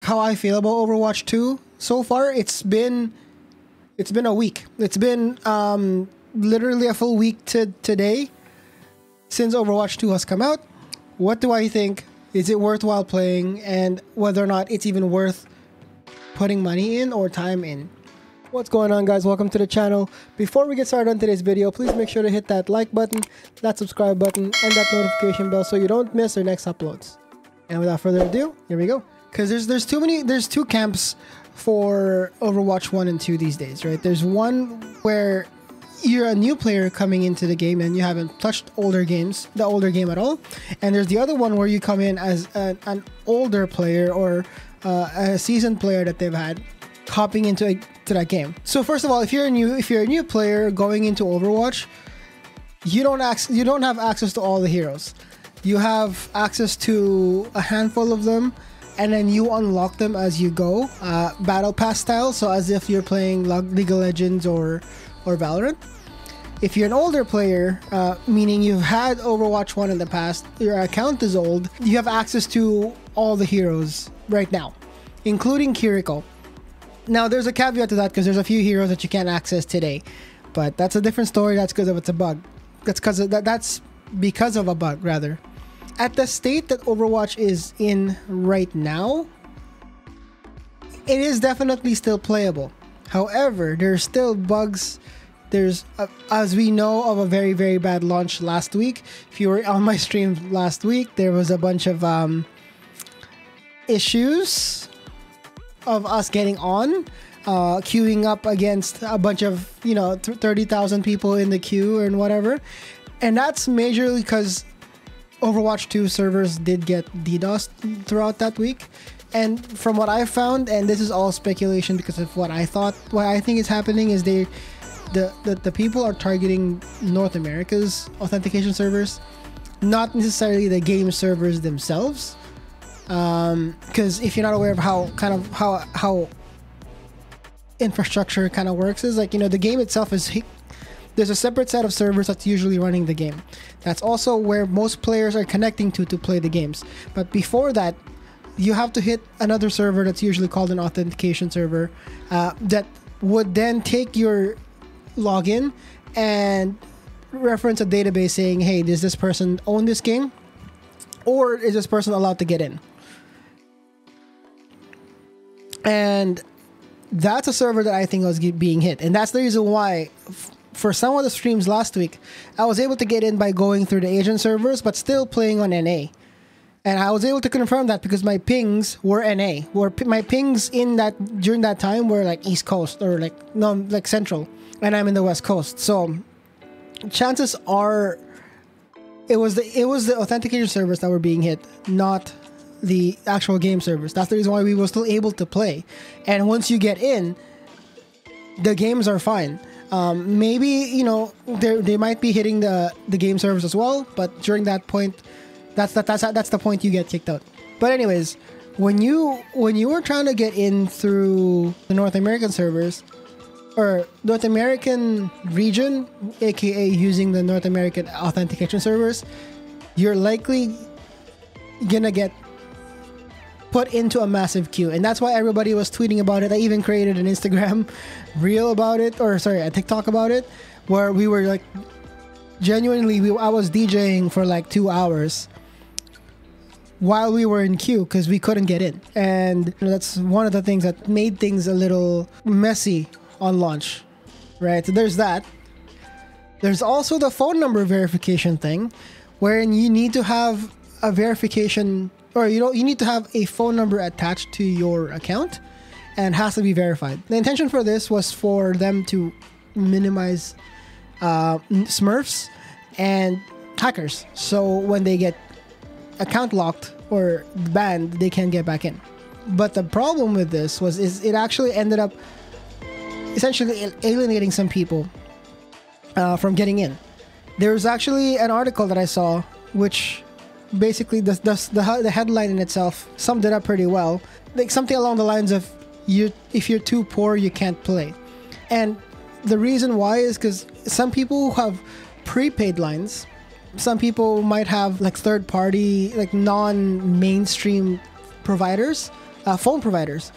how I feel about Overwatch 2 so far. It's been a week. It's been literally a full week to today since Overwatch 2 has come out. What do I think? Is it worthwhile playing, and whether or not it's even worth putting money in or time in? What's going on, guys? Welcome to the channel. Before we get started on today's video, please make sure to hit that like button, that subscribe button, and that notification bell so you don't miss our next uploads. And without further ado, here we go. Because there's two camps for Overwatch 1 and 2 these days, right? There's one where you're a new player coming into the game and you haven't touched the older game at all. And there's the other one where you come in as an older player or a seasoned player that they've had hopping into that game. So first of all, if you're a new player going into Overwatch, you don't have access to all the heroes. You have access to a handful of them, and then you unlock them as you go, battle pass style, so as if you're playing League of Legends or Valorant. If you're an older player, meaning you've had Overwatch 1 in the past, your account is old, you have access to all the heroes right now, including Kiriko. Now, there's a caveat to that because there's a few heroes that you can't access today, but that's a different story. That's because it's a bug. That's because of a bug, rather. At the state that Overwatch is in right now, it is definitely still playable. However, there's still bugs. There's, as we know, of a very, very bad launch last week. If you were on my stream last week, there was a bunch of issues of us getting on, queuing up against a bunch of, 30,000 people in the queue and whatever. And that's majorly because Overwatch 2 servers did get DDoSed throughout that week. And from what I found, and this is all speculation because of what I think is happening, is the people are targeting North America's authentication servers, not necessarily the game servers themselves. Because if you're not aware of how infrastructure kind of works, is like, the game itself there's a separate set of servers that's usually running the game. That's also where most players are connecting to play the games. But before that, you have to hit another server that's usually called an authentication server, that would then take your login and reference a database saying, hey, does this person own this game? Or is this person allowed to get in? And that's a server that I think was being hit. And that's the reason why, for some of the streams last week, I was able to get in by going through the Asian servers, but still playing on NA. And I was able to confirm that because my pings were NA. My pings during that time were like East Coast or like Central, and I'm in the West Coast. So chances are it was the authentication servers that were being hit, not the actual game servers. That's the reason why we were still able to play. And once you get in, the games are fine. Maybe they might be hitting the game servers as well, but during that point, that's the point you get kicked out. But anyways, when you were trying to get in through the North American servers or North American region, aka using the North American authentication servers, you're likely gonna get put into a massive queue. And that's why everybody was tweeting about it. I even created an Instagram reel about it, or sorry, a TikTok about it, where we were like, genuinely, I was DJing for like 2 hours while we were in queue because we couldn't get in. And that's one of the things that made things a little messy on launch, right? So there's that. There's also the phone number verification thing, wherein you need to have a verification, or you need to have a phone number attached to your account and has to be verified. The intention for this was for them to minimize Smurfs and hackers, so when they get account locked or banned, they can't get back in. But the problem with this is it actually ended up essentially alienating some people from getting in. There was actually an article that I saw which basically the headline in itself summed it up pretty well, like something along the lines of, if you're too poor, you can't play. And the reason why is because some people who have prepaid lines, some people might have like third-party, like non-mainstream providers, phone providers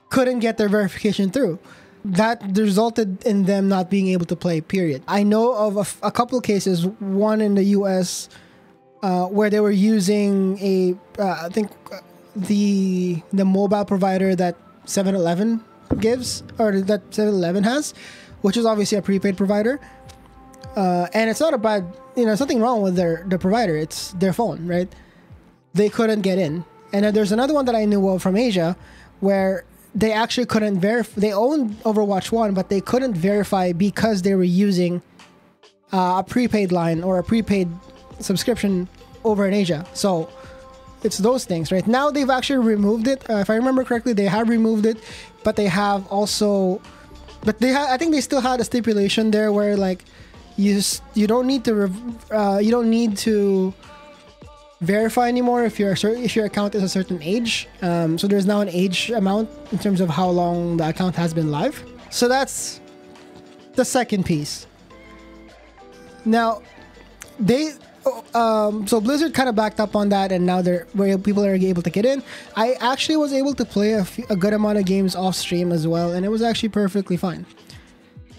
couldn't get their verification through. That resulted in them not being able to play, period. I know of a couple of cases, one in the US where they were using I think the mobile provider that 7-Eleven gives, or that 7-Eleven has, which is obviously a prepaid provider. And it's not a bad, there's nothing wrong with the provider. It's their phone, right? They couldn't get in. And then there's another one that I knew of from Asia where they actually couldn't verify. They owned Overwatch 1, but they couldn't verify because they were using a prepaid line or a prepaid subscription over in Asia. So it's those things, right? Now they've actually removed it. If I remember correctly, they have removed it, but they have also, I think they still had a stipulation there where like you don't need to verify anymore if your account is a certain age. So there's now an age amount in terms of how long the account has been live. So that's the second piece. Now so Blizzard kind of backed up on that, and now people are able to get in. I actually was able to play a good amount of games off stream as well, and it was actually perfectly fine.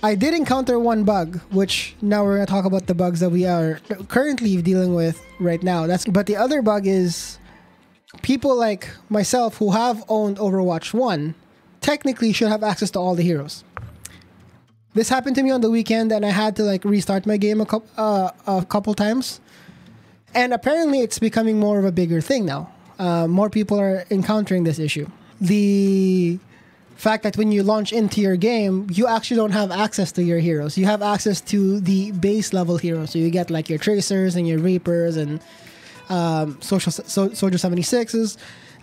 I did encounter one bug, which now we're going to talk about the bugs that we are currently dealing with right now. But the other bug is people like myself who have owned Overwatch 1 technically should have access to all the heroes. This happened to me on the weekend, and I had to like restart my game a couple times. And apparently it's becoming more of a bigger thing now. More people are encountering this issue. The fact that when you launch into your game, you actually don't have access to your heroes. You have access to the base level heroes. So you get like your Tracers and your Reapers and Soldier 76s,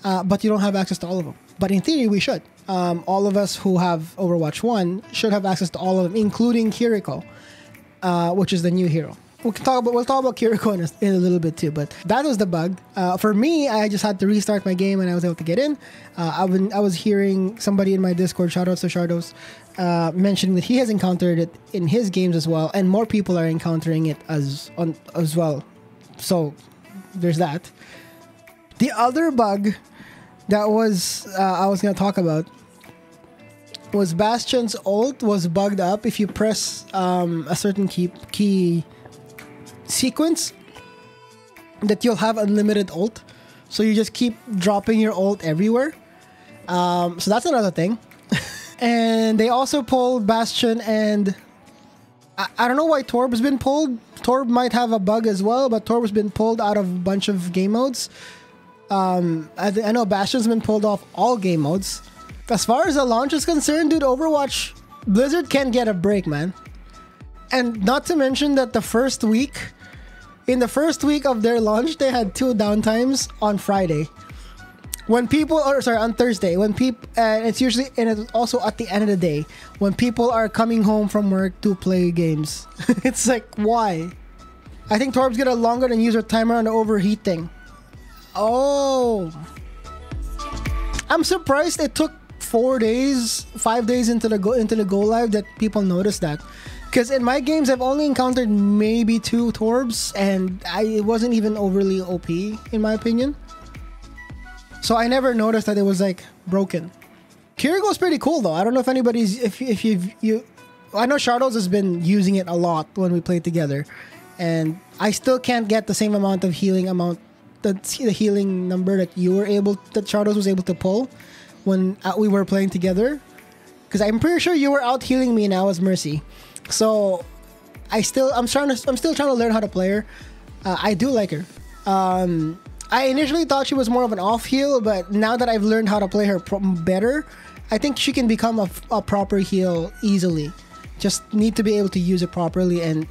but you don't have access to all of them. But in theory, we should. All of us who have Overwatch 1 should have access to all of them, including Kiriko, which is the new hero. We'll talk about Kiriko in a little bit too, but that was the bug. For me, I just had to restart my game and I was able to get in. I was hearing somebody in my Discord, shoutouts to Shardos, mentioning that he has encountered it in his games as well, and more people are encountering it as well. So there's that. The other bug that I was going to talk about was Bastion's ult was bugged up. If you press a certain key sequence, that you'll have unlimited ult, so you just keep dropping your ult everywhere. So that's another thing. And they also pulled Bastion, and I don't know why Torb has been pulled. Torb might have a bug as well, but Torb has been pulled out of a bunch of game modes. I know Bastion's been pulled off all game modes. As far as the launch is concerned, dude, Overwatch, Blizzard can't get a break, man. And not to mention that in the first week of their launch, they had 2 downtimes on Friday. On Thursday, when people, and it's also at the end of the day, when people are coming home from work to play games. It's like, why? I think Torb's got a longer than user timer on the overheat thing. Oh. I'm surprised it took 5 days into the go live that people noticed that. Because in my games, I've only encountered maybe 2 Torbs, and it wasn't even overly OP, in my opinion. So I never noticed that it was, like, broken. Kiriko's pretty cool, though. I don't know if anybody's... I know Shardos has been using it a lot when we played together. And I still can't get the same amount of healing the healing number that Shardos was able to pull when we were playing together. Because I'm pretty sure you were out healing me and I was Mercy. So I'm still trying to learn how to play her. I do like her. I initially thought she was more of an off heal, but now that I've learned how to play her better, I think she can become a proper heal easily. Just need to be able to use it properly, and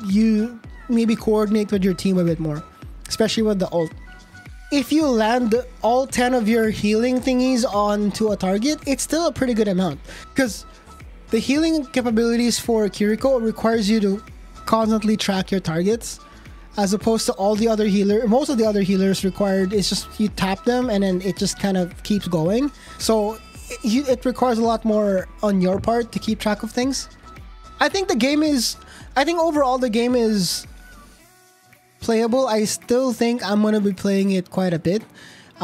you maybe coordinate with your team a bit more, especially with the ult. If you land all 10 of your healing thingies onto a target, it's still a pretty good amount, because the healing capabilities for Kiriko requires you to constantly track your targets, as opposed to all the other most of the other healers required is just you tap them and then it just kind of keeps going. So it requires a lot more on your part to keep track of things. I think overall the game is playable. I still think I'm going to be playing it quite a bit.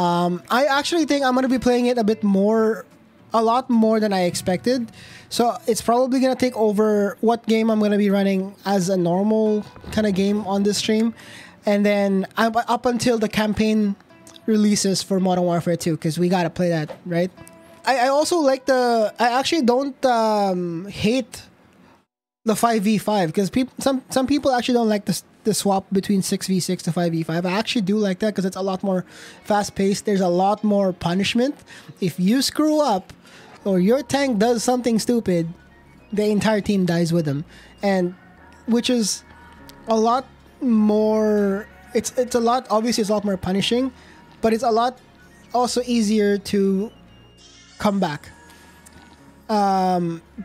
I actually think I'm gonna be playing it a lot more than I expected. So it's probably gonna take over what game I'm gonna be running as a normal kind of game on this stream, and then up until the campaign releases for Modern Warfare 2, because we gotta play that, right? I also like I actually don't hate the 5v5, because some people actually don't like the swap between 6v6 to 5v5. I actually do like that because it's a lot more fast paced. There's a lot more punishment. If you screw up or your tank does something stupid, the entire team dies with them, and which is a lot more. It's a lot. Obviously, it's a lot more punishing, but it's a lot also easier to come back,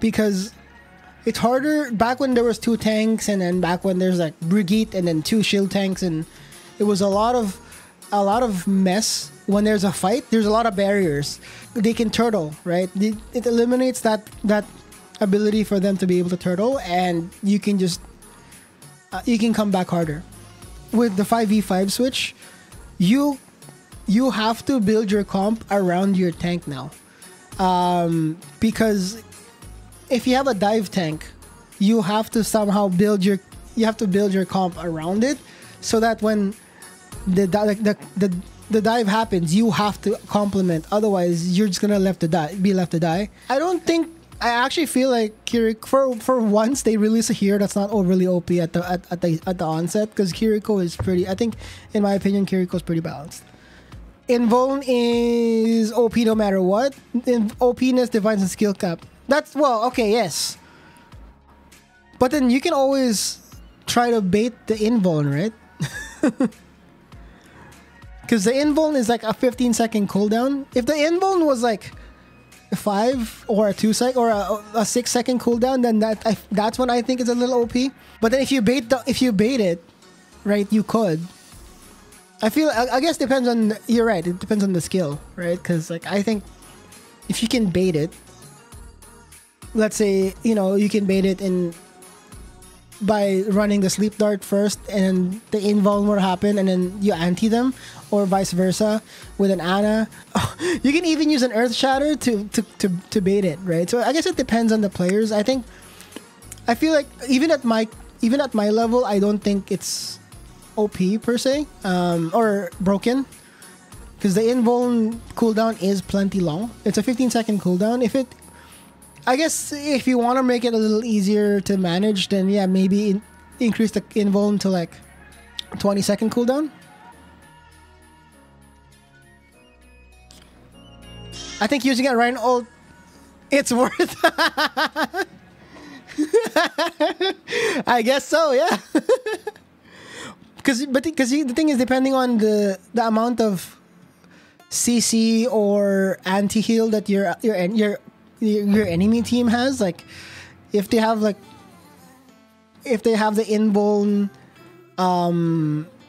because it's harder back when there was 2 tanks, and then back when there's like Brigitte and then 2 shield tanks, and it was a lot of mess. When there's a fight, there's a lot of barriers. They can turtle, right? It eliminates that ability for them to be able to turtle, and you can just you can come back harder. With the 5v5 switch, you have to build your comp around your tank now, because if you have a dive tank, you have to somehow build your comp around it, so that when the dive happens, you have to complement. Otherwise, you're just gonna be left to die. I actually feel like Kiriko, for once they release a hero that's not overly OP at the onset, because Kiriko is pretty. I think, in my opinion, Kiriko is pretty balanced. Invuln is OP no matter what. OPness defines a skill cap. That's, well, okay, yes. But then you can always try to bait the invuln, right? Because the invuln is like a 15-second cooldown. If the invuln was like 5 or a 2-second or a 6-second cooldown, then that's when I think it's a little OP. But then if you bait it, right, you could. I guess depends on. You're right. It depends on the skill, right? Because like I think if you can bait it, let's say you can bait it by running the sleep dart first, and the invuln will happen, and then you anti them, or vice versa with an Ana. You can even use an Earth Shatter to bait it, right? So I guess it depends on the players. I feel like even at my level, I don't think it's OP per se, or broken, because the invuln cooldown is plenty long. It's a 15-second cooldown. I guess if you want to make it a little easier to manage, then yeah, maybe increase the invuln to like 20-second cooldown. I think using it right ult, it's worth. I guess so, yeah. Because the thing is, depending on the amount of CC or anti-heal that your enemy team has, like if they have the invuln,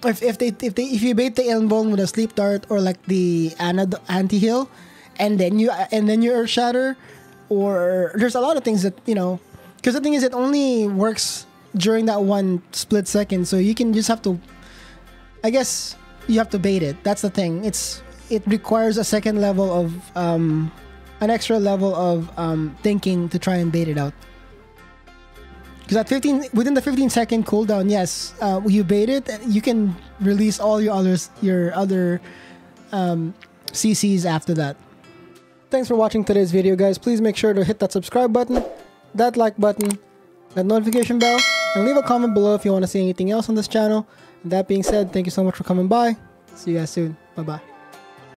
if you bait the invuln with a sleep dart or like the anti-heal, and then you Earth Shatter, or there's a lot of things that because the thing is, it only works during that one split second, so you can just have to, I guess you have to bait it. That's the thing. It requires a second level of an extra level of thinking to try and bait it out. Because within the 15-second cooldown, yes, you bait it, you can release all your other CCs after that. Thanks for watching today's video, guys. Please make sure to hit that subscribe button, that like button, that notification bell, and leave a comment below if you want to see anything else on this channel. And that being said, thank you so much for coming by. See you guys soon. Bye-bye.